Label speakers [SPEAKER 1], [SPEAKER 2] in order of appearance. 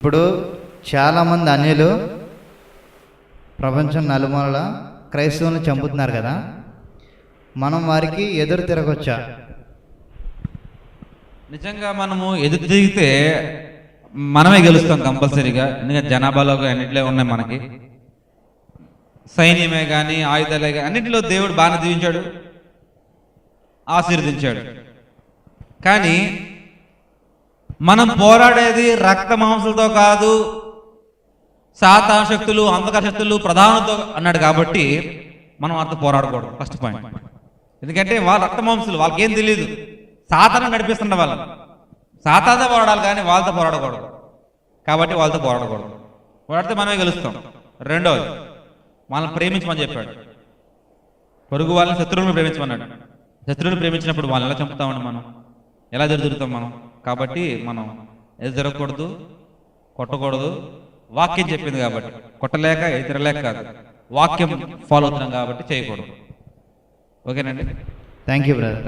[SPEAKER 1] ఇప్పుడు చాలామంది అన్యులు ప్రపంచం నలుమూలల క్రైస్తవులను చంపుతున్నారు కదా, మనం వారికి ఎదురు తిరగొచ్చా?
[SPEAKER 2] నిజంగా మనము ఎదురు తిరిగితే మనమే గెలుస్తాం కంపల్సరీగా. ఎందుకంటే జనాభాలో అన్నింటిలో ఉన్నాయి మనకి. సైన్యమే కానీ ఆయుధాలే కానీ అన్నింటిలో దేవుడు బాగా దీవించాడు, ఆశీర్వదించాడు. కానీ మనం పోరాడేది రక్త మాంసాలతో కాదు, సాతాను శక్తులు, అంధకార శక్తులు ప్రధానంతో అన్నాడు. కాబట్టి మనం అంత పోరాడకూడదు. First point. ఎందుకంటే వాళ్ళ రక్త మాంసాలు, వాళ్ళకేం తెలియదు. సాతాను నడిపిస్తుండే వాళ్ళు. సాతానుతో పోరాడాలి కానీ వాళ్ళతో పోరాడకూడదు. కాబట్టి వాళ్ళతో పోరాడకూడదు. పోరాడితే మనమే గెలుస్తాం. రెండవది, వాళ్ళని ప్రేమించమని చెప్పాడు. పొరుగు వాళ్ళని శత్రువులను ప్రేమించమన్నాడు. శత్రువులు ప్రేమించినప్పుడు వాళ్ళని ఎలా చంపుతామండి? మనం ఎలా ఎదురుతాం మనం? కాబట్టి మనం ఎదురు తిరగకూడదు, కొట్టకూడదు. వాక్యం చెప్పింది కాబట్టి, కొట్టలేక ఎదురలేక కాదు, వాక్యం ఫాలో అవుతున్నాం కాబట్టి చేయకూడదు. ఓకేనండి.
[SPEAKER 1] Thank you brother.